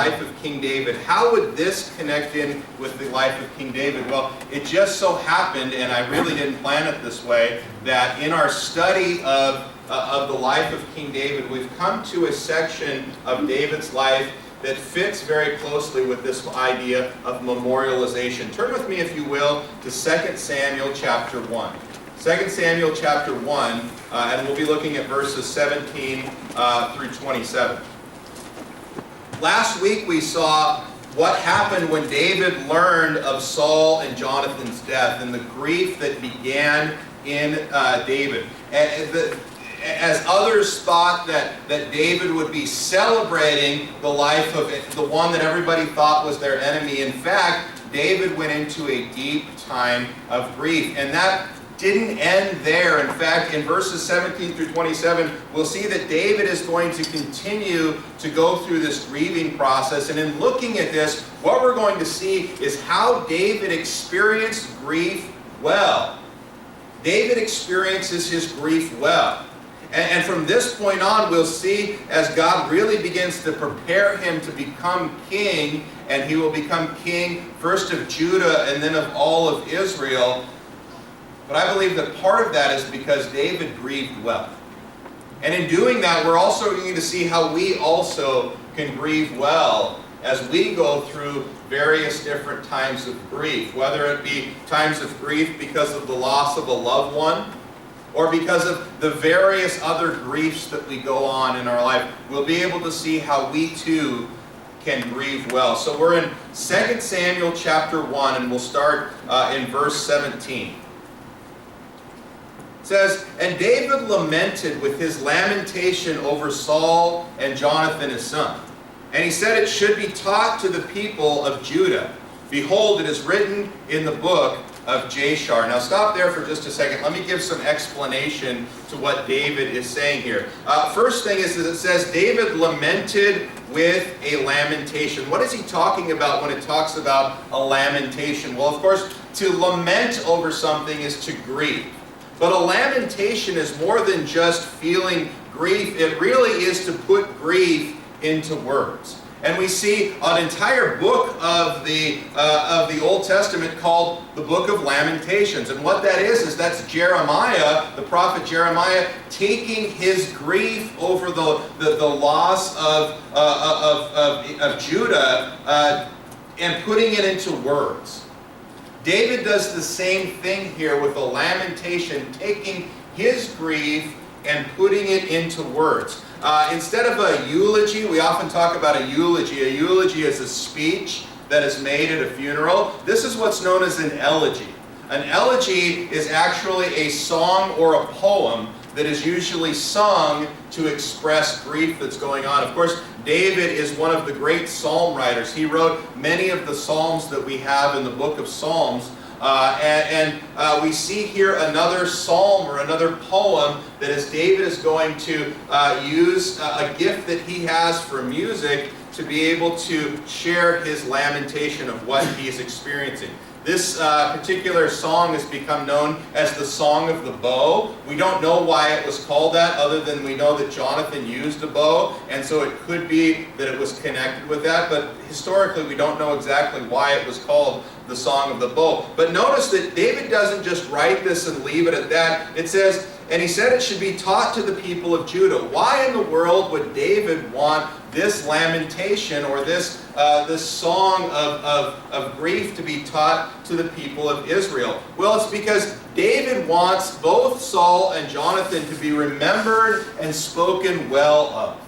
life of King David. How would this connect in with the life of King David? Well, it just so happened, and I really didn't plan it this way, that in our study of the life of King David, we've come to a section of David's life that fits very closely with this idea of memorialization. Turn with me, if you will, to 2 Samuel chapter 1. 2 Samuel chapter 1, and we'll be looking at verses 17 through 27. Last week we saw what happened when David learned of Saul and Jonathan's death and the grief that began in David. As others thought that David would be celebrating the life of the one that everybody thought was their enemy, in fact, David went into a deep time of grief. And that didn't end there. In fact, in verses 17 through 27, we'll see that David is going to continue to go through this grieving process. And in looking at this, what we're going to see is how David experienced grief well. David experiences his grief well. And from this point on, we'll see as God really begins to prepare him to become king, and he will become king first of Judah and then of all of Israel. But I believe that part of that is because David grieved well. And in doing that, we're also going to see how we also can grieve well as we go through various different times of grief, whether it be times of grief because of the loss of a loved one, or because of the various other griefs that we go on in our life. We'll be able to see how we too can grieve well. So we're in 2 Samuel chapter 1, and we'll start in verse 17. It says, "And David lamented with his lamentation over Saul and Jonathan his son. And he said it should be taught to the people of Judah. Behold, it is written in the book of Jashar." Now stop there for just a second. Let me give some explanation to what David is saying here. First thing is that it says David lamented with a lamentation. What is he talking about when it talks about a lamentation? Well, of course, to lament over something is to grieve. But a lamentation is more than just feeling grief. It really is to put grief into words. And we see an entire book of the Old Testament called the Book of Lamentations. And what that is that's Jeremiah, the prophet Jeremiah, taking his grief over the loss of Judah and putting it into words. David does the same thing here with a lamentation, taking his grief and putting it into words. Instead of a eulogy, we often talk about a eulogy. A eulogy is a speech that is made at a funeral. This is what's known as an elegy. An elegy is actually a song or a poem that is usually sung to express grief that's going on. Of course, David is one of the great psalm writers. He wrote many of the psalms that we have in the book of Psalms. We see here another psalm or another poem that as David is going to use a gift that he has for music to be able to share his lamentation of what he's experiencing. This particular song has become known as the Song of the Bow. We don't know why it was called that, other than we know that Jonathan used a bow, and so it could be that it was connected with that, but historically we don't know exactly why it was called the Song of the Bow. But notice that David doesn't just write this and leave it at that. It says, and he said it should be taught to the people of Judah. Why in the world would David want this lamentation or this song of grief to be taught to the people of Israel? Well, it's because David wants both Saul and Jonathan to be remembered and spoken well of.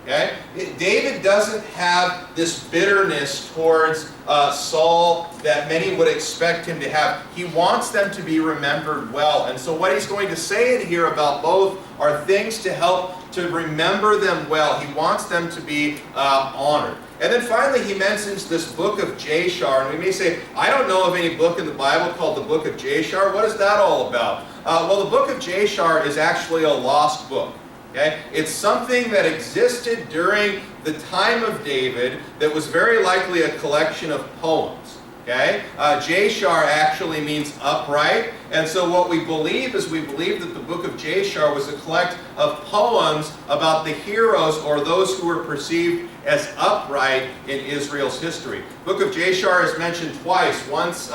Okay? David doesn't have this bitterness towards Saul that many would expect him to have. He wants them to be remembered well. And so what he's going to say in here about both are things to help to remember them well. He wants them to be honored. And then finally he mentions this book of Jashar. And we may say, I don't know of any book in the Bible called the book of Jashar. What is that all about? Well, the book of Jashar is actually a lost book. Okay? It's something that existed during the time of David that was very likely a collection of poems. Okay? Jashar actually means upright. And so what we believe is we believe that the book of Jashar was a collect of poems about the heroes or those who were perceived as upright in Israel's history. Book of Jashar is mentioned twice, once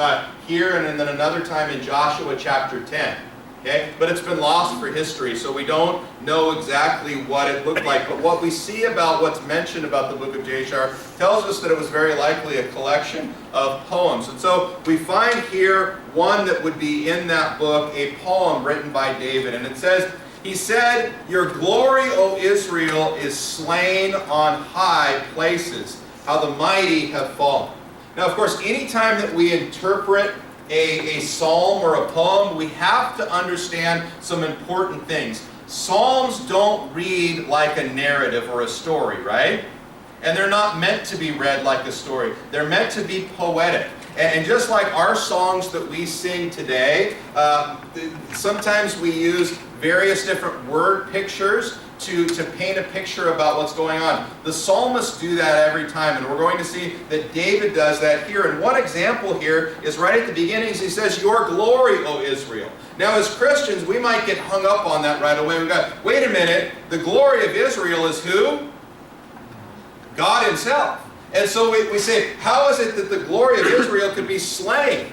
here and then another time in Joshua chapter 10. Okay? But it's been lost for history, so we don't know exactly what it looked like. But what we see about what's mentioned about the book of Jashar tells us that it was very likely a collection of poems. And so we find here one that would be in that book, a poem written by David. And it says, he said, "Your glory, O Israel, is slain on high places. How the mighty have fallen." Now, of course, anytime that we interpret a psalm or a poem, we have to understand some important things. Psalms don't read like a narrative or a story, right? And they're not meant to be read like a story. They're meant to be poetic. And just like our songs that we sing today, sometimes we use various different word pictures to paint a picture about what's going on. The psalmists do that every time, and we're going to see that David does that here. And one example here is right at the beginning. He says, "Your glory, O Israel." Now, as Christians, we might get hung up on that right away. We go, wait a minute, the glory of Israel is who? God himself. And so we say, how is it that the glory of Israel could be slain?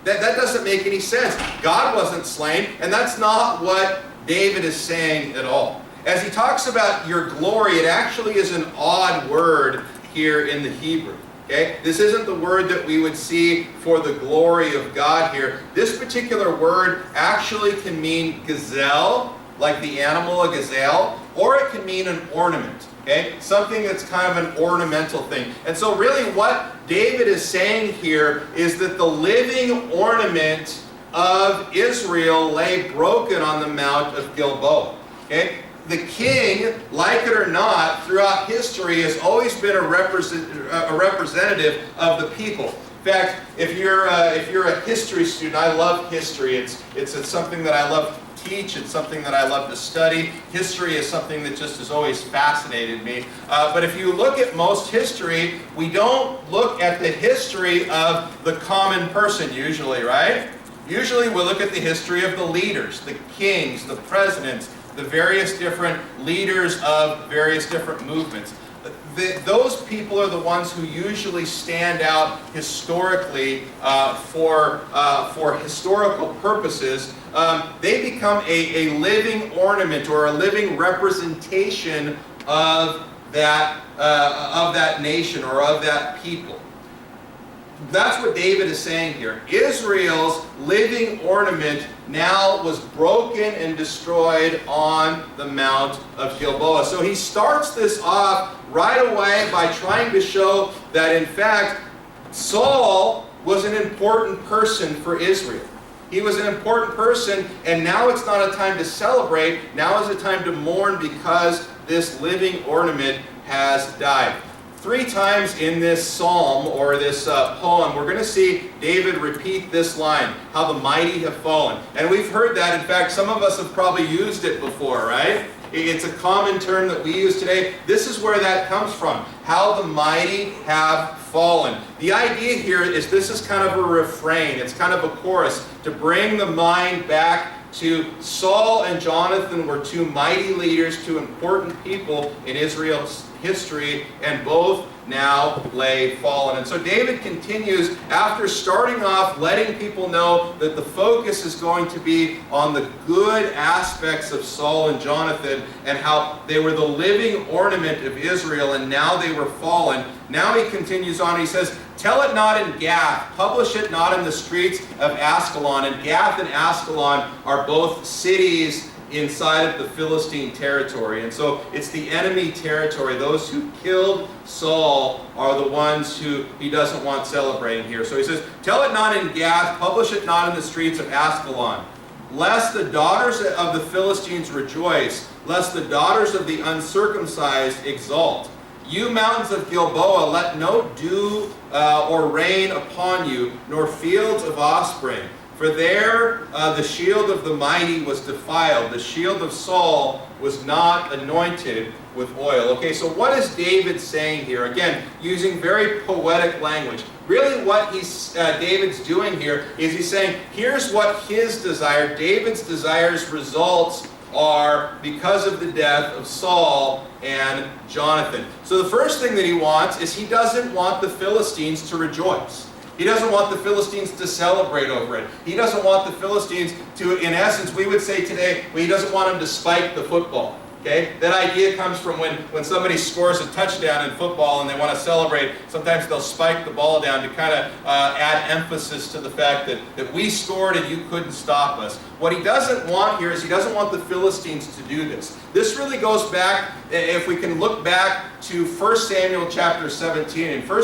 That doesn't make any sense. God wasn't slain, and that's not what David is saying at all. As he talks about your glory, it actually is an odd word here in the Hebrew. Okay? This isn't the word that we would see for the glory of God here. This particular word actually can mean gazelle, like the animal, a gazelle, or it can mean an ornament. Okay? Something that's kind of an ornamental thing. And so really what David is saying here is that the living ornament of Israel lay broken on the Mount of Gilboa. Okay? The king, like it or not, throughout history has always been a representative of the people. In fact, if you're a history student, I love history. It's something that I love to teach. It's something that I love to study. History is something that just has always fascinated me. But if you look at most history, we don't look at the history of the common person usually, right? Usually we look at the history of the leaders, the kings, the presidents, the various different leaders of various different movements. Those people are the ones who usually stand out historically for historical purposes. They become a living ornament or a living representation of that nation or of that people. That's what David is saying here. Israel's living ornament now was broken and destroyed on the Mount of Gilboa. So he starts this off right away by trying to show that in fact Saul was an important person for Israel. He was an important person, and now it's not a time to celebrate. Now is a time to mourn because this living ornament has died. 3 times in this psalm or this poem, we're going to see David repeat this line, how the mighty have fallen. And we've heard that. In fact, some of us have probably used it before, right? It's a common term that we use today. This is where that comes from, how the mighty have fallen. The idea here is this is kind of a refrain. It's kind of a chorus to bring the mind back to Saul and Jonathan were 2 mighty leaders, 2 important people in Israel's history, and both now lay fallen. And so David continues after starting off letting people know that the focus is going to be on the good aspects of Saul and Jonathan and how they were the living ornament of Israel and now they were fallen. Now he continues on, he says, "Tell it not in Gath, publish it not in the streets of Ascalon." And Gath and Ascalon are both cities inside of the Philistine territory. And so it's the enemy territory. Those who killed Saul are the ones who he doesn't want celebrating here. So he says, "Tell it not in Gath, publish it not in the streets of Ascalon, lest the daughters of the Philistines rejoice, lest the daughters of the uncircumcised exult. You mountains of Gilboa, let no dew or rain upon you, nor fields of offspring. For there the shield of the mighty was defiled. The shield of Saul was not anointed with oil. Okay, so what is David saying here? Again, using very poetic language. Really what David's doing here is he's saying, here's what his desire, David's desires, results are because of the death of Saul and Jonathan. So the first thing that he wants is he doesn't want the Philistines to rejoice. He doesn't want the Philistines to celebrate over it. He doesn't want the Philistines to, in essence, we would say today, well, he doesn't want them to spike the football. Okay? That idea comes from when somebody scores a touchdown in football and they want to celebrate. Sometimes they'll spike the ball down to kind of add emphasis to the fact that we scored and you couldn't stop us. What he doesn't want here is he doesn't want the Philistines to do this. This really goes back, if we can look back to 1 Samuel chapter 17. In 1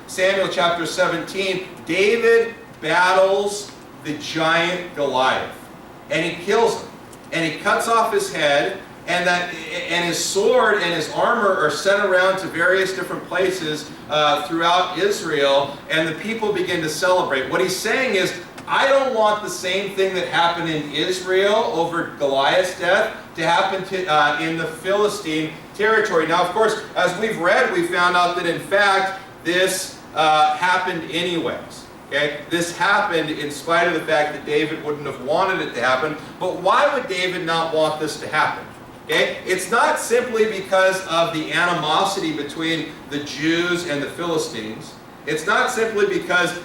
Samuel chapter 17, David battles the giant Goliath. And he kills him. And he cuts off his head, and his sword and his armor are sent around to various different places throughout Israel, and the people begin to celebrate. What he's saying is, I don't want the same thing that happened in Israel over Goliath's death to happen in the Philistine territory. Now, of course, as we've read, we found out that in fact this happened anyways. Okay? This happened in spite of the fact that David wouldn't have wanted it to happen. But why would David not want this to happen? Okay? It's not simply because of the animosity between the Jews and the Philistines. It's not simply because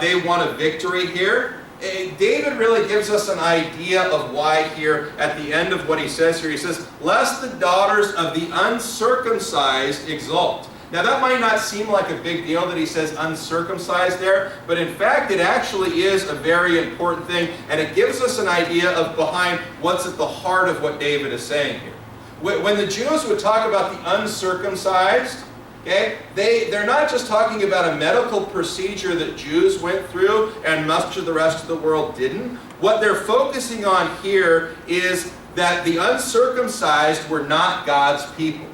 they want a victory here. David really gives us an idea of why here at the end of what he says here. He says, lest the daughters of the uncircumcised exult. Now that might not seem like a big deal that he says uncircumcised there, but in fact it actually is a very important thing, and it gives us an idea of behind what's at the heart of what David is saying here. When the Jews would talk about the uncircumcised, okay, they're not just talking about a medical procedure that Jews went through and much of the rest of the world didn't. What they're focusing on here is that the uncircumcised were not God's people.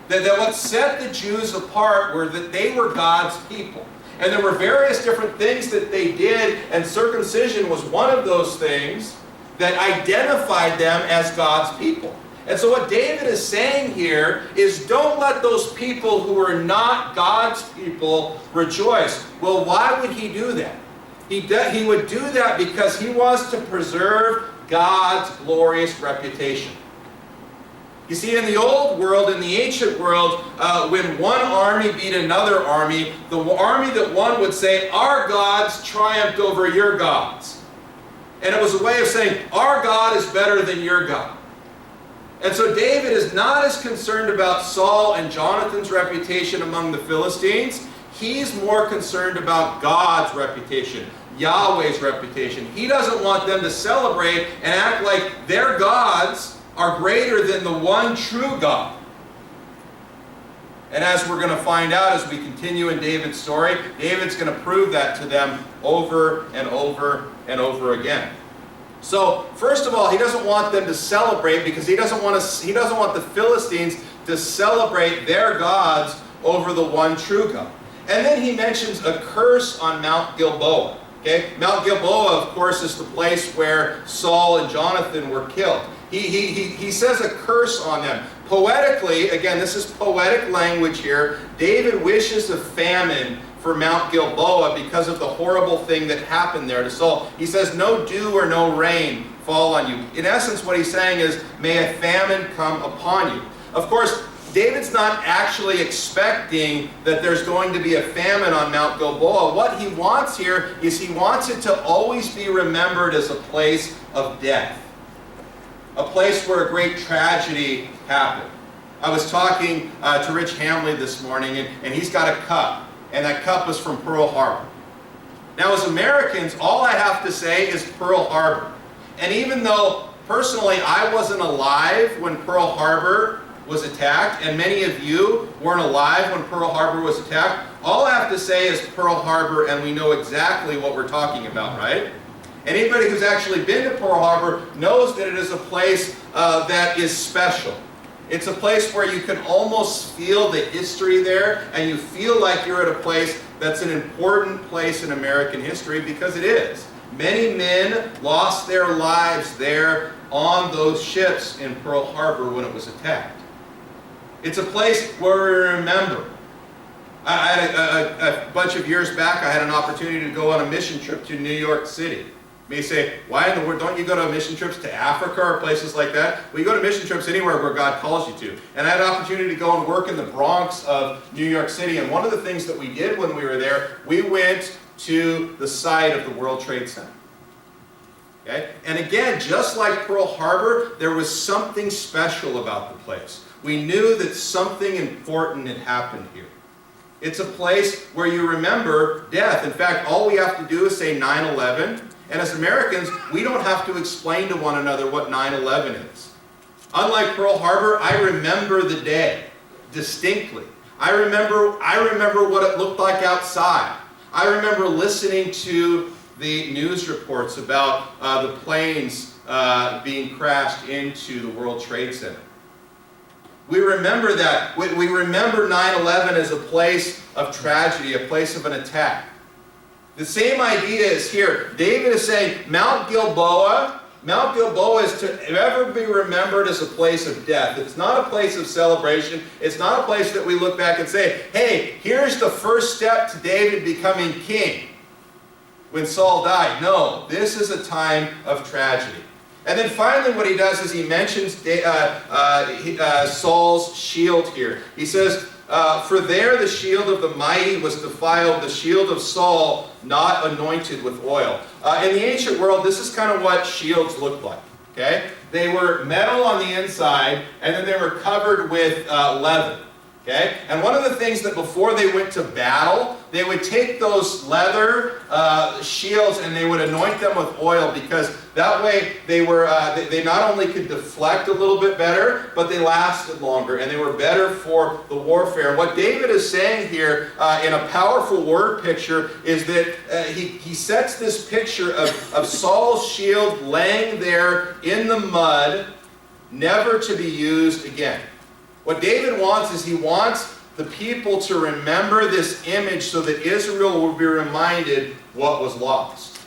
That what set the Jews apart were that they were God's people. And there were various different things that they did, and circumcision was one of those things that identified them as God's people. And so what David is saying here is don't let those people who are not God's people rejoice. Well, why would he do that? He would do that because he wants to preserve God's glorious reputation. You see, in the old world, in the ancient world, when one army beat another army, the army that won would say, our gods triumphed over your gods. And it was a way of saying, our God is better than your God. And so David is not as concerned about Saul and Jonathan's reputation among the Philistines. He's more concerned about God's reputation, Yahweh's reputation. He doesn't want them to celebrate and act like their gods are greater than the one true God. And as we're going to find out as we continue in David's story, David's going to prove that to them over and over and over again. So, first of all, he doesn't want them to celebrate because he doesn't want the Philistines to celebrate their gods over the one true God. And then he mentions a curse on Mount Gilboa. Okay? Mount Gilboa, of course, is the place where Saul and Jonathan were killed. He says a curse on them. Poetically, again, this is poetic language here, David wishes a famine for Mount Gilboa because of the horrible thing that happened there to Saul. He says, no dew or no rain fall on you. In essence, what he's saying is, may a famine come upon you. Of course, David's not actually expecting that there's going to be a famine on Mount Gilboa. What he wants here is he wants it to always be remembered as a place of death. A place where a great tragedy happened. I was talking to Rich Hamley this morning, and he's got a cup, and that cup was from Pearl Harbor. Now, as Americans, all I have to say is Pearl Harbor. And even though, personally, I wasn't alive when Pearl Harbor was attacked, and many of you weren't alive when Pearl Harbor was attacked, all I have to say is Pearl Harbor, and we know exactly what we're talking about, right? Anybody who's actually been to Pearl Harbor knows that it is a place that is special. It's a place where you can almost feel the history there, and you feel like you're at a place that's an important place in American history, because it is. Many men lost their lives there on those ships in Pearl Harbor when it was attacked. It's a place where we remember. I had a bunch of years back, I had an opportunity to go on a mission trip to New York City. You may say, why in the world don't you go to mission trips to Africa or places like that? Well, you go to mission trips anywhere where God calls you to. And I had an opportunity to go and work in the Bronx of New York City. And one of the things that we did when we were there, we went to the site of the World Trade Center. Okay? And again, just like Pearl Harbor, there was something special about the place. We knew that something important had happened here. It's a place where you remember death. In fact, all we have to do is say 9/11. And as Americans, we don't have to explain to one another what 9/11 is. Unlike Pearl Harbor, I remember the day distinctly. I remember what it looked like outside. I remember listening to the news reports about the planes being crashed into the World Trade Center. We remember that. We remember 9/11 as a place of tragedy, a place of an attack. The same idea is here. David is saying Mount Gilboa is to ever be remembered as a place of death. It's not a place of celebration. It's not a place that we look back and say, hey, here's the first step to David becoming king when Saul died. No, this is a time of tragedy. And then finally what he does is he mentions Saul's shield here. He says, for there the shield of the mighty was defiled, the shield of Saul not anointed with oil. In the ancient world, this is kind of what shields looked like. Okay? They were metal on the inside, and then they were covered with leather. Okay? And one of the things that before they went to battle, they would take those leather shields and they would anoint them with oil, because that way they not only could deflect a little bit better, but they lasted longer and they were better for the warfare. And what David is saying here in a powerful word picture is that he sets this picture of Saul's shield laying there in the mud, never to be used again. What David wants is he wants the people to remember this image so that Israel will be reminded what was lost.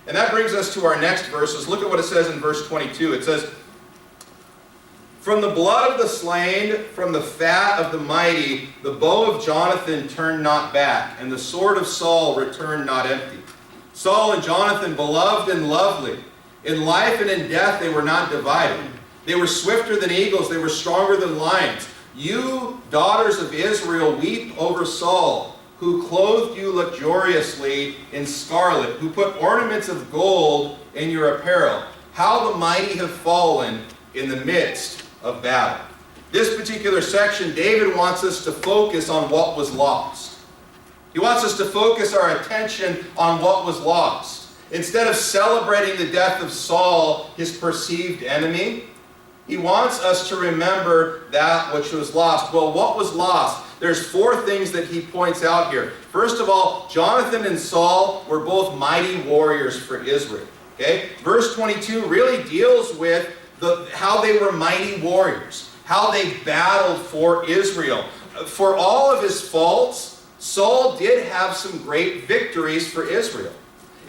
And that brings us to our next verses. Look at what it says in verse 22. It says, from the blood of the slain, from the fat of the mighty, the bow of Jonathan turned not back, and the sword of Saul returned not empty. Saul and Jonathan, beloved and lovely, in life and in death they were not divided. They were swifter than eagles, they were stronger than lions. You, daughters of Israel, weep over Saul, who clothed you luxuriously in scarlet, who put ornaments of gold in your apparel. How the mighty have fallen in the midst of battle. This particular section, David wants us to focus on what was lost. He wants us to focus our attention on what was lost. Instead of celebrating the death of Saul, his perceived enemy, he wants us to remember that which was lost. Well, what was lost? There's four things that he points out here. First of all, Jonathan and Saul were both mighty warriors for Israel. Okay? Verse 22 really deals with how they were mighty warriors, how they battled for Israel. For all of his faults, Saul did have some great victories for Israel.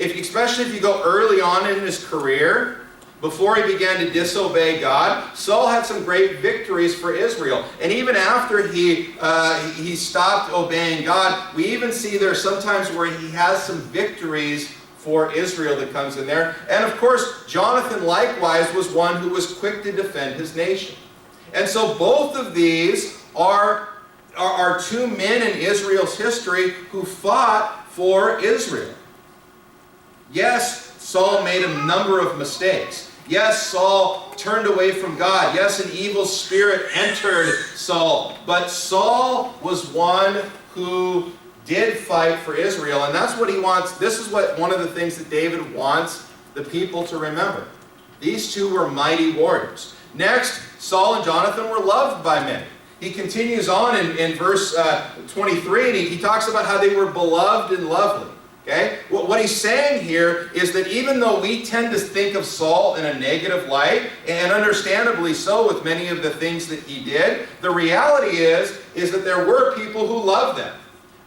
Especially if you go early on in his career, before he began to disobey God, Saul had some great victories for Israel. And even after he stopped obeying God, we even see there sometimes where he has some victories for Israel that comes in there. And of course, Jonathan likewise was one who was quick to defend his nation. And so both of these are two men in Israel's history who fought for Israel. Yes, Saul made a number of mistakes. Yes, Saul turned away from God. Yes, an evil spirit entered Saul. But Saul was one who did fight for Israel. And that's what he wants. This is one of the things that David wants the people to remember. These two were mighty warriors. Next, Saul and Jonathan were loved by many. He continues on in verse 23, and he talks about how they were beloved and lovely. Okay? What he's saying here is that even though we tend to think of Saul in a negative light, and understandably so with many of the things that he did, the reality is that there were people who loved them.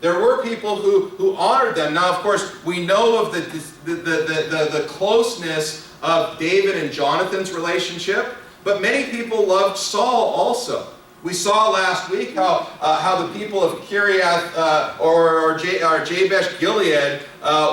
There were people who honored them. Now, of course, we know of the closeness of David and Jonathan's relationship, but many people loved Saul also. We saw last week how the people of Kiriath or Jabesh Gilead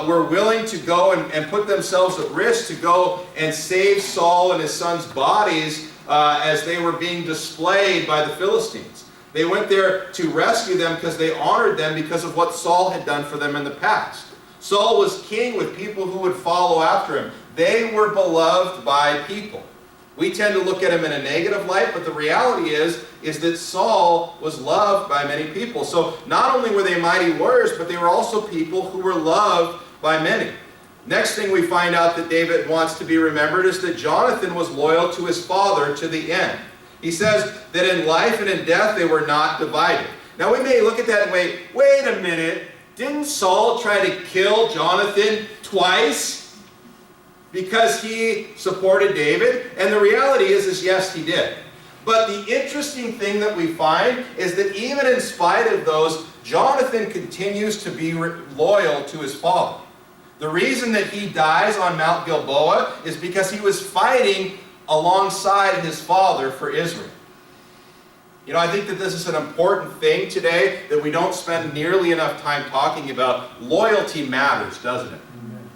were willing to go and put themselves at risk to go and save Saul and his son's bodies as they were being displayed by the Philistines. They went there to rescue them because they honored them because of what Saul had done for them in the past. Saul was king with people who would follow after him. They were beloved by people. We tend to look at him in a negative light, but the reality is that Saul was loved by many people. So not only were they mighty warriors, but they were also people who were loved by many. Next thing we find out that David wants to be remembered is that Jonathan was loyal to his father to the end. He says that in life and in death they were not divided. Now we may look at that and wait a minute, didn't Saul try to kill Jonathan twice because he supported David? And the reality is yes, he did. But the interesting thing that we find is that even in spite of those, Jonathan continues to be loyal to his father. The reason that he dies on Mount Gilboa is because he was fighting alongside his father for Israel. You know, I think that this is an important thing today that we don't spend nearly enough time talking about. Loyalty matters, doesn't it? Amen.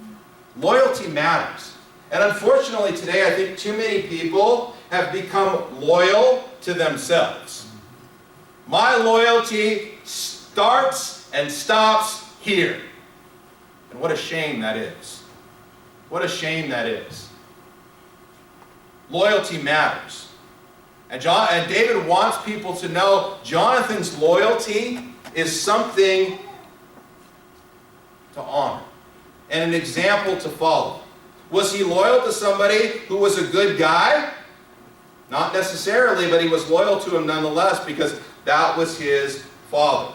Loyalty matters. And unfortunately today, I think too many people have become loyal to themselves. My loyalty starts and stops here. And what a shame that is. What a shame that is. Loyalty matters. And David wants people to know Jonathan's loyalty is something to honor and an example to follow. Was he loyal to somebody who was a good guy? Not necessarily, but he was loyal to him nonetheless because that was his father.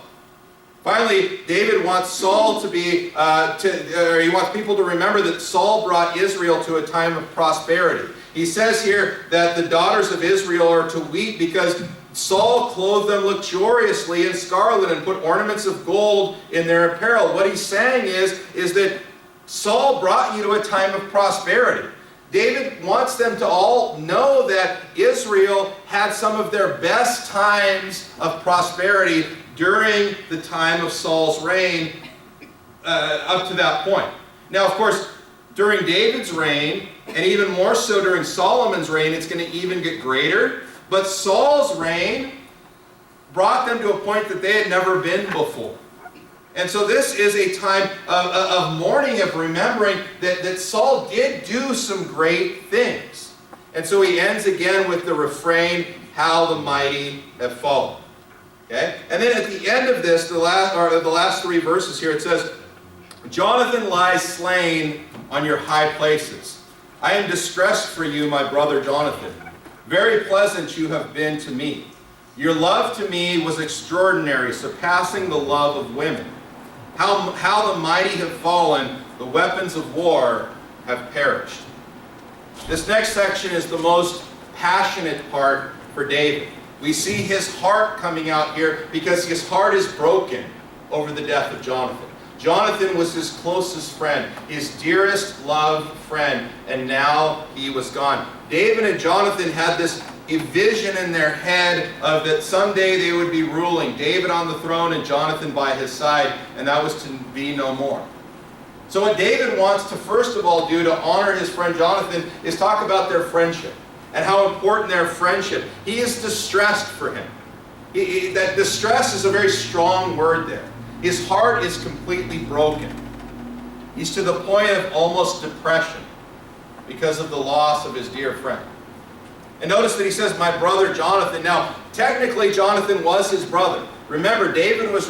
Finally, David wants Saul to be, he wants people to remember that Saul brought Israel to a time of prosperity. He says here that the daughters of Israel are to weep because Saul clothed them luxuriously in scarlet and put ornaments of gold in their apparel. What he's saying is that Saul brought you to a time of prosperity. David wants them to all know that Israel had some of their best times of prosperity during the time of Saul's reign up to that point. Now, of course, during David's reign, and even more so during Solomon's reign, it's going to even get greater. But Saul's reign brought them to a point that they had never been before. And so this is a time of mourning, of remembering that Saul did do some great things. And so he ends again with the refrain, how the mighty have fallen. Okay? And then at the end of this, the last three verses here, it says, Jonathan lies slain on your high places. I am distressed for you, my brother Jonathan. Very pleasant you have been to me. Your love to me was extraordinary, surpassing the love of women. How the mighty have fallen, the weapons of war have perished. This next section is the most passionate part for David. We see his heart coming out here because his heart is broken over the death of Jonathan. Jonathan was his closest friend, his dearest loved friend, and now he was gone. David and Jonathan had this vision in their head of that someday they would be ruling, David on the throne and Jonathan by his side, and that was to be no more. So what David wants to first of all do to honor his friend Jonathan is talk about their friendship and how important their friendship. He is distressed for him. That distress is a very strong word there. His heart is completely broken. He's to the point of almost depression because of the loss of his dear friend. And notice that he says, my brother Jonathan. Now, technically Jonathan was his brother. Remember, David was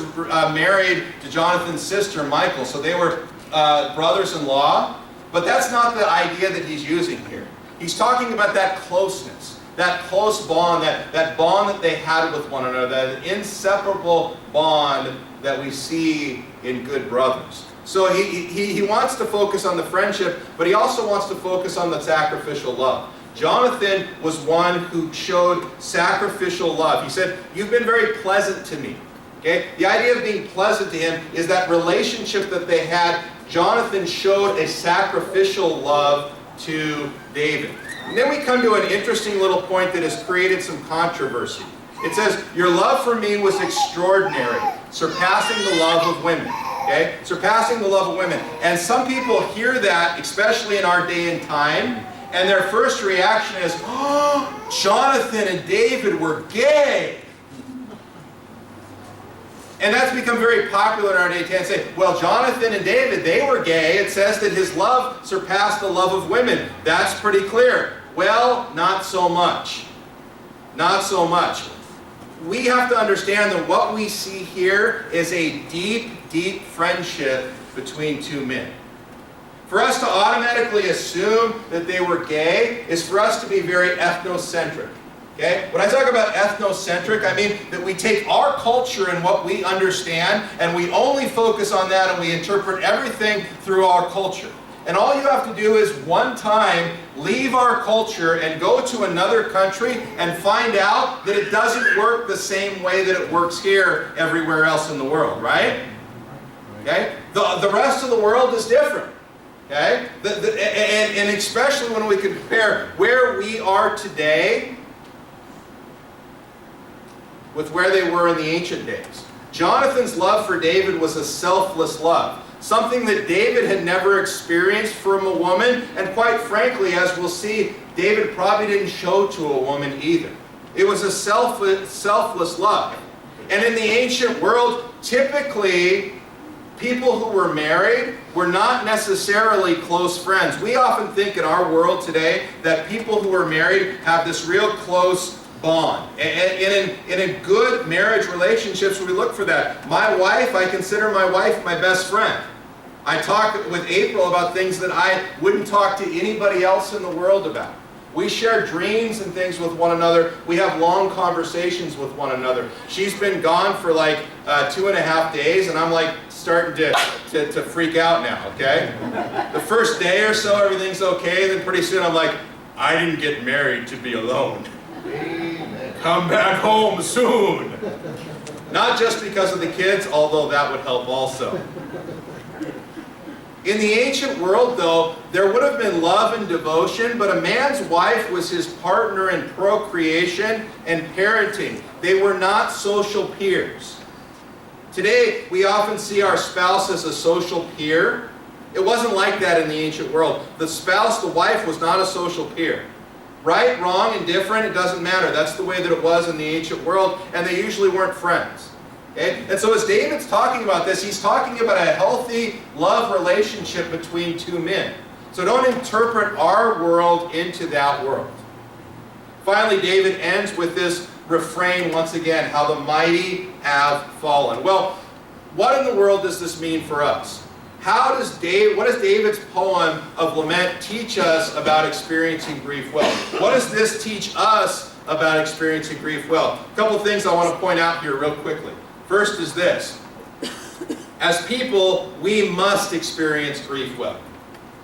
married to Jonathan's sister, Michal, so they were brothers-in-law. But that's not the idea that he's using here. He's talking about that closeness, that close bond, that bond that they had with one another, that inseparable bond that we see in good brothers. So he wants to focus on the friendship, but he also wants to focus on the sacrificial love. Jonathan was one who showed sacrificial love. He said, "You've been very pleasant to me." Okay? The idea of being pleasant to him is that relationship that they had. Jonathan showed a sacrificial love to David. And then we come to an interesting little point that has created some controversy. It says, "Your love for me was extraordinary, surpassing the love of women." Okay? Surpassing the love of women. And some people hear that, especially in our day and time, and their first reaction is, "Oh, Jonathan and David were gay." And that's become very popular in our day and say, well, Jonathan and David, they were gay. It says that his love surpassed the love of women. That's pretty clear. Well, not so much. Not so much. We have to understand that what we see here is a deep, deep friendship between two men. For us to automatically assume that they were gay is for us to be very ethnocentric. Okay? When I talk about ethnocentric, I mean that we take our culture and what we understand and we only focus on that and we interpret everything through our culture. And all you have to do is one time leave our culture and go to another country and find out that it doesn't work the same way that it works here everywhere else in the world, right? Okay? The rest of the world is different. Okay? And especially when we compare where we are today with where they were in the ancient days. Jonathan's love for David was a selfless love, something that David had never experienced from a woman, and quite frankly, as we'll see, David probably didn't show to a woman either. It was a selfless love. And in the ancient world, typically, people who were married were not necessarily close friends. We often think in our world today that people who are married have this real close bond. And in a good marriage relationships, we look for that. My wife, I consider my wife my best friend. I talk with April about things that I wouldn't talk to anybody else in the world about. We share dreams and things with one another. We have long conversations with one another. She's been gone for like 2.5 days, and I'm like starting to freak out now, okay? The first day or so, everything's okay. Then pretty soon I'm like, I didn't get married to be alone. Come back home soon. Not just because of the kids, although that would help also. In the ancient world, though, there would have been love and devotion, but a man's wife was his partner in procreation and parenting. They were not social peers. Today, we often see our spouse as a social peer. It wasn't like that in the ancient world. The spouse, the wife, was not a social peer. Right, wrong, indifferent, it doesn't matter. That's the way that it was in the ancient world, and they usually weren't friends. Okay? And so as David's talking about this, he's talking about a healthy love relationship between two men. So don't interpret our world into that world. Finally, David ends with this refrain once again, how the mighty have fallen. Well, what in the world does this mean for us? What does David's poem of lament teach us about experiencing grief well? What does this teach us about experiencing grief well? A couple things I want to point out here real quickly. First is this. As people, we must experience grief well.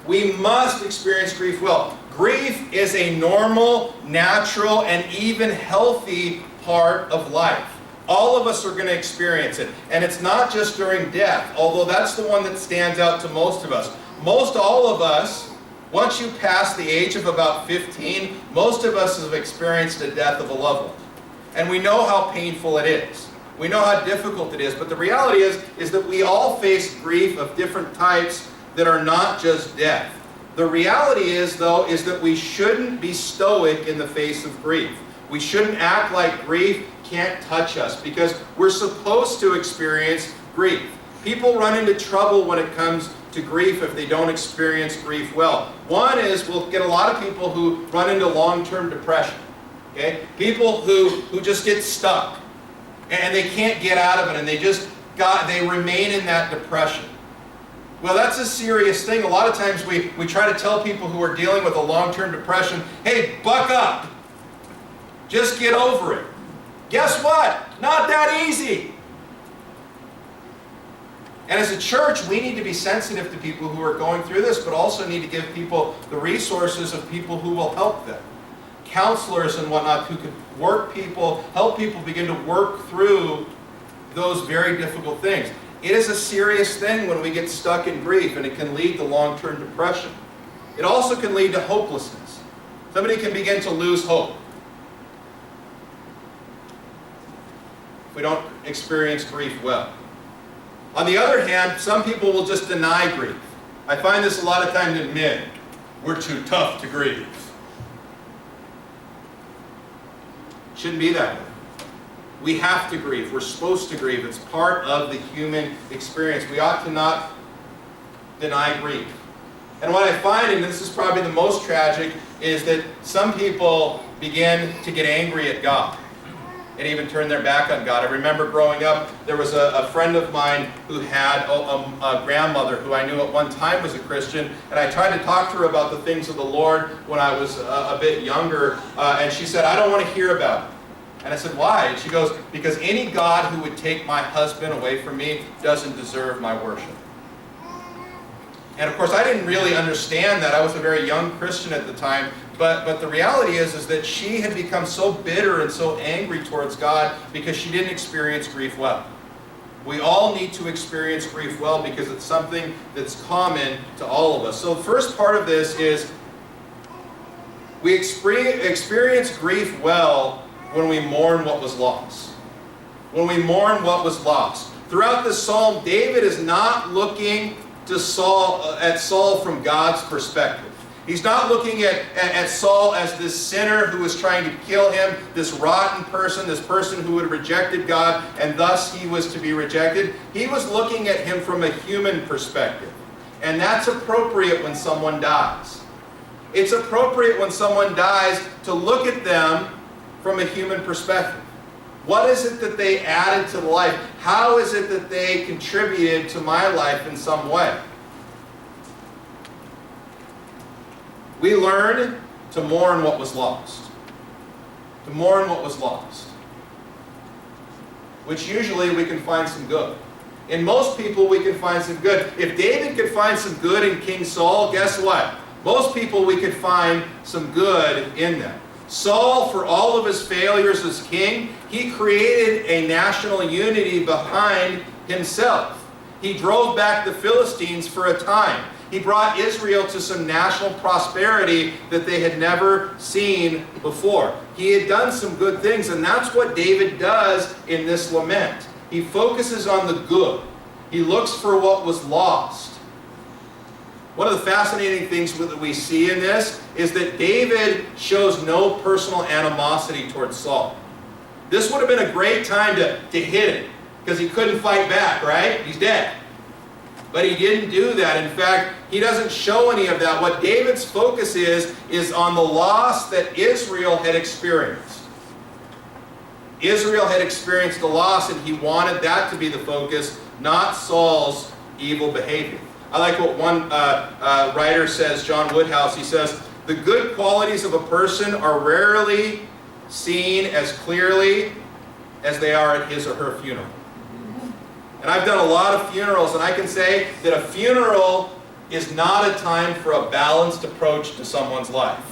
We must experience grief well. Grief is a normal, natural, and even healthy part of life. All of us are going to experience it. And it's not just during death, although that's the one that stands out to most of us. Most all of us, once you pass the age of about 15, most of us have experienced the death of a loved one. And we know how painful it is. We know how difficult it is. But the reality is that we all face grief of different types that are not just death. The reality is, though, is that we shouldn't be stoic in the face of grief. We shouldn't act like grief can't touch us, because we're supposed to experience grief. People run into trouble when it comes to grief if they don't experience grief well. One is, we'll get a lot of people who run into long-term depression. Okay? People who just get stuck and they can't get out of it, and they remain in that depression. Well, that's a serious thing. A lot of times we try to tell people who are dealing with a long-term depression, hey, buck up. Just get over it. Guess what? Not that easy. And as a church, we need to be sensitive to people who are going through this, but also need to give people the resources of people who will help them. Counselors and whatnot who could help people begin to work through those very difficult things. It is a serious thing when we get stuck in grief, and it can lead to long-term depression. It also can lead to hopelessness. Somebody can begin to lose hope if we don't experience grief well. On the other hand, some people will just deny grief. I find this a lot of times in men. We're too tough to grieve. Shouldn't be that way. We have to grieve. We're supposed to grieve. It's part of the human experience. We ought to not deny grief. And what I find, and this is probably the most tragic, is that some people begin to get angry at God and even turn their back on God. I remember growing up, there was a friend of mine who had a grandmother who I knew at one time was a Christian, and I tried to talk to her about the things of the Lord when I was a bit younger, and she said, I don't want to hear about it. And I said, why? And she goes, because any God who would take my husband away from me doesn't deserve my worship. And of course, I didn't really understand that. I was a very young Christian at the time. But the reality is that she had become so bitter and so angry towards God because she didn't experience grief well. We all need to experience grief well because it's something that's common to all of us. So the first part of this is we experience grief well when we mourn what was lost. When we mourn what was lost. Throughout this psalm, David is not looking at Saul from God's perspective. He's not looking at Saul as this sinner who was trying to kill him, this rotten person, this person who had rejected God, and thus he was to be rejected. He was looking at him from a human perspective. And that's appropriate when someone dies. It's appropriate when someone dies to look at them from a human perspective. What is it that they added to life? How is it that they contributed to my life in some way? We learn to mourn what was lost. To mourn what was lost. Which usually we can find some good. In most people we can find some good. If David could find some good in King Saul, guess what? Most people we could find some good in them. Saul, for all of his failures as king, he created a national unity behind himself. He drove back the Philistines for a time. He brought Israel to some national prosperity that they had never seen before. He had done some good things, and that's what David does in this lament. He focuses on the good. He looks for what was lost. One of the fascinating things that we see in this is that David shows no personal animosity towards Saul. This would have been a great time to hit him, because he couldn't fight back, right? He's dead. But he didn't do that. In fact, he doesn't show any of that. What David's focus is on the loss that Israel had experienced. Israel had experienced a loss, and he wanted that to be the focus, not Saul's evil behavior. I like what one writer says, John Woodhouse. He says, the good qualities of a person are rarely seen as clearly as they are at his or her funeral. And I've done a lot of funerals, and I can say that a funeral is not a time for a balanced approach to someone's life.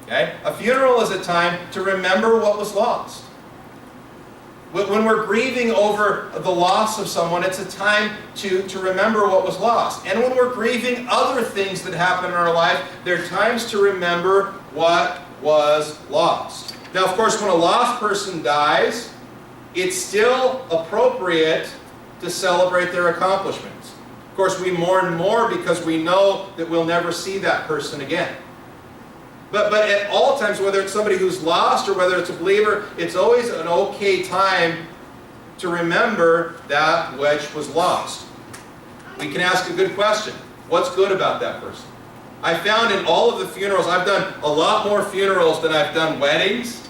Okay? A funeral is a time to remember what was lost. When we're grieving over the loss of someone, it's a time to remember what was lost. And when we're grieving other things that happen in our life, there are times to remember what was lost. Now, of course, when a lost person dies, it's still appropriate to celebrate their accomplishments. Of course, we mourn more because we know that we'll never see that person again. But at all times, whether it's somebody who's lost or whether it's a believer, it's always an okay time to remember that which was lost. We can ask a good question. What's good about that person? I found in all of the funerals, I've done a lot more funerals than I've done weddings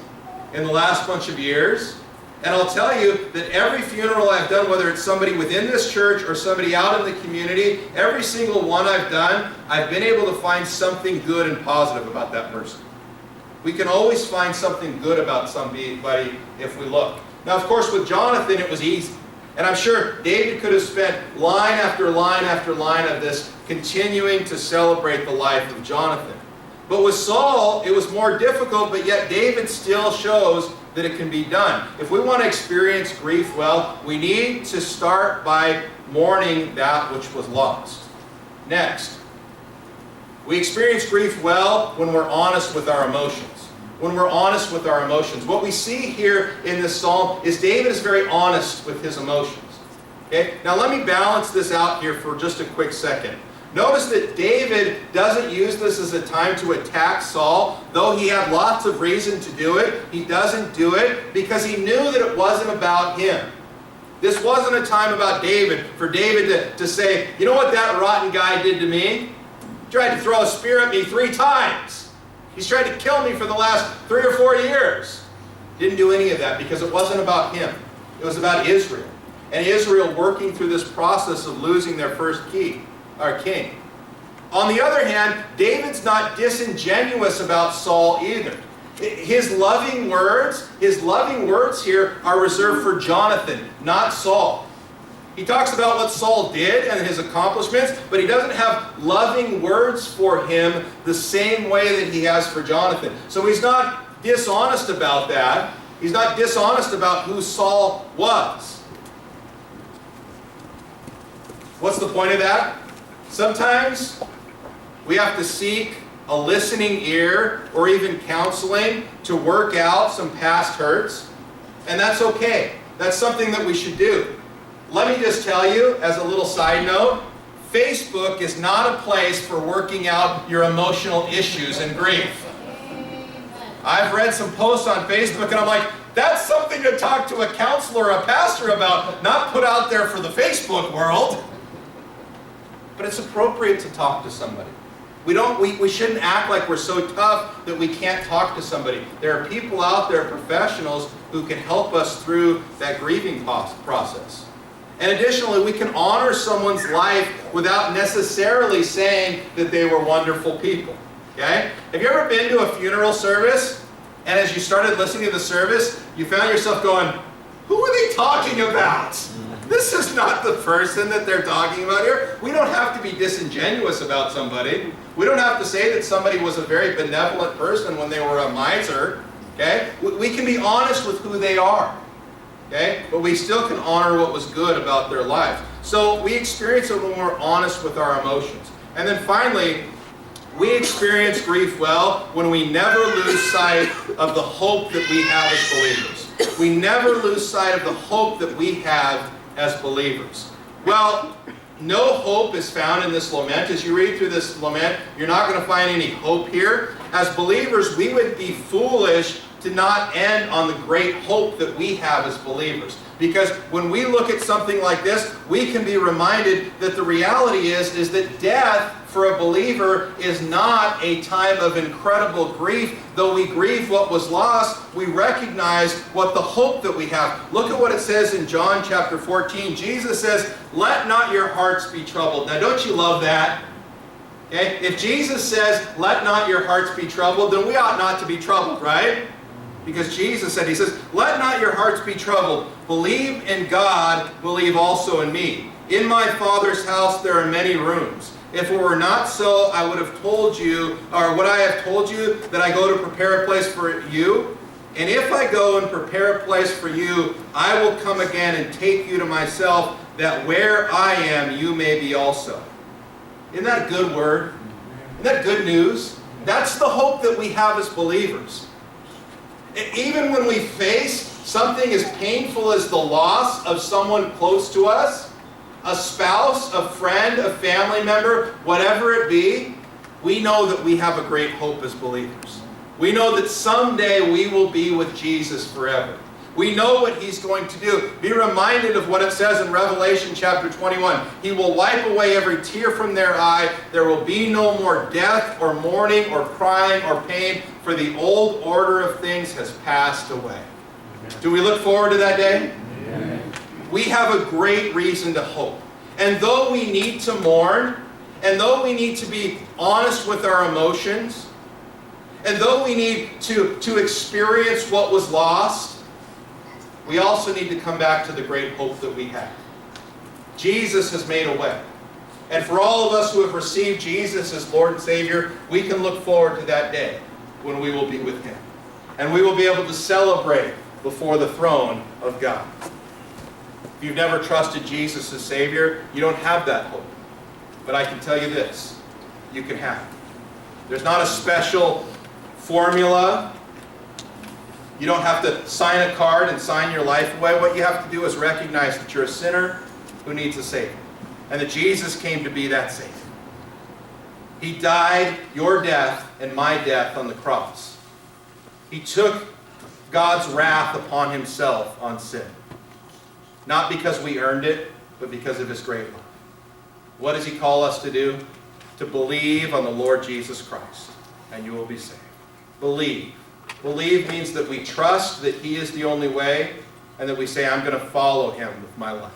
in the last bunch of years. And I'll tell you that every funeral I've done, whether it's somebody within this church or somebody out in the community, every single one I've done, I've been able to find something good and positive about that person. We can always find something good about somebody if we look. Now, of course, with Jonathan, it was easy. And I'm sure David could have spent line after line after line of this continuing to celebrate the life of Jonathan. But with Saul, it was more difficult, but yet David still shows that it can be done. If we want to experience grief well, we need to start by mourning that which was lost. Next, we experience grief well when we're honest with our emotions. When we're honest with our emotions. What we see here in this psalm is David is very honest with his emotions. Okay? Now let me balance this out here for just a quick second. Notice that David doesn't use this as a time to attack Saul, though he had lots of reason to do it. He doesn't do it because he knew that it wasn't about him. This wasn't a time about David, for David to say, you know what that rotten guy did to me? He tried to throw a spear at me 3 times. He's tried to kill me for the last 3 or 4 years. Didn't do any of that because it wasn't about him. It was about Israel. And Israel working through this process of losing their first king. On the other hand, David's not disingenuous about Saul either. His loving words here are reserved for Jonathan, not Saul. He talks about what Saul did and his accomplishments, but he doesn't have loving words for him the same way that he has for Jonathan. So he's not dishonest about that. He's not dishonest about who Saul was. What's the point of that? Sometimes we have to seek a listening ear or even counseling to work out some past hurts, and that's okay. That's something that we should do. Let me just tell you, as a little side note, Facebook is not a place for working out your emotional issues and grief. I've read some posts on Facebook and I'm like, that's something to talk to a counselor or a pastor about, not put out there for the Facebook world. But it's appropriate to talk to somebody. We shouldn't act like we're so tough that we can't talk to somebody. There are people out there, professionals, who can help us through that grieving process. And additionally, we can honor someone's life without necessarily saying that they were wonderful people. Okay? Have you ever been to a funeral service, and as you started listening to the service, you found yourself going, who are they talking about? This is not the person that they're talking about here. We don't have to be disingenuous about somebody. We don't have to say that somebody was a very benevolent person when they were a miser. Okay? We can be honest with who they are. Okay? But we still can honor what was good about their life. So we experience it when we're honest with our emotions. And then finally, we experience grief well when we never lose sight of the hope that we have as believers. We never lose sight of the hope that we have as believers. Well, no hope is found in this lament. As you read through this lament, you're not going to find any hope here. As believers, we would be foolish to not end on the great hope that we have as believers. Because when we look at something like this, we can be reminded that the reality is that death for a believer is not a time of incredible grief. Though we grieve what was lost, we recognize what the hope that we have. Look at what it says in John chapter 14. Jesus says, "Let not your hearts be troubled." Now don't you love that? Okay? If Jesus says, "Let not your hearts be troubled," then we ought not to be troubled, right? Because Jesus said, he says, "Let not your hearts be troubled. Believe in God, believe also in me. In my Father's house there are many rooms. If it were not so, I would have told you, or would I have told you that I go to prepare a place for you? And if I go and prepare a place for you, I will come again and take you to myself, that where I am, you may be also." Isn't that a good word? Isn't that good news? That's the hope that we have as believers. Even when we face something as painful as the loss of someone close to us, a spouse, a friend, a family member, whatever it be, we know that we have a great hope as believers. We know that someday we will be with Jesus forever. We know what He's going to do. Be reminded of what it says in Revelation chapter 21. He will wipe away every tear from their eye. There will be no more death or mourning or crying or pain, for the old order of things has passed away. Do we look forward to that day? Amen. We have a great reason to hope. And though we need to mourn, and though we need to be honest with our emotions, and though we need to experience what was lost, we also need to come back to the great hope that we have. Jesus has made a way. And for all of us who have received Jesus as Lord and Savior, we can look forward to that day when we will be with Him. And we will be able to celebrate before the throne of God. If you've never trusted Jesus as Savior, you don't have that hope. But I can tell you this, you can have it. There's not a special formula. You don't have to sign a card and sign your life away. What you have to do is recognize that you're a sinner who needs a Savior. And that Jesus came to be that Savior. He died your death and my death on the cross. He took God's wrath upon Himself on sin. Not because we earned it, but because of His great love. What does He call us to do? To believe on the Lord Jesus Christ, and you will be saved. Believe. Believe means that we trust that He is the only way, and that we say, I'm going to follow Him with my life.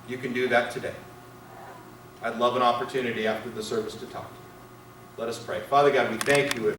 You can do that today. I'd love an opportunity after the service to talk to you. Let us pray. Father God, we thank you.